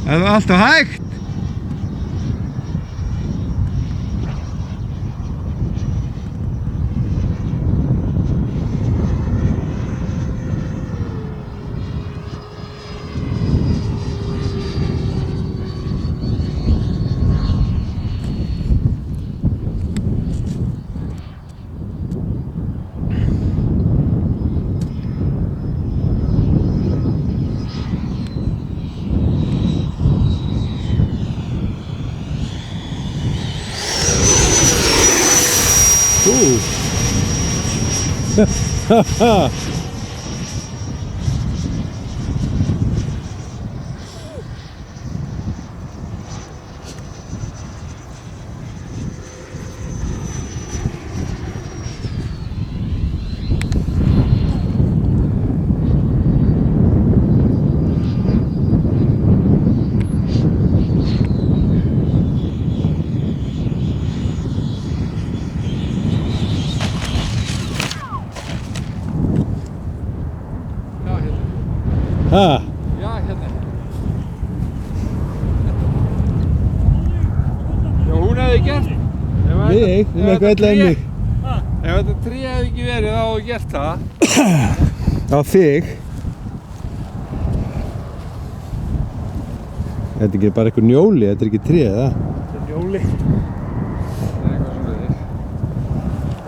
Það var alltaf hægt. Ha? Já, hérna. Já, hún hefði gert. Mig? Hún eitthvað illa en mig. Ef þetta tré hefði ekki verið, þá hefði gert það. Á þig? Þetta er ekki bara eitthvað njóli, þetta er ekki tré, það? Þetta er njóli.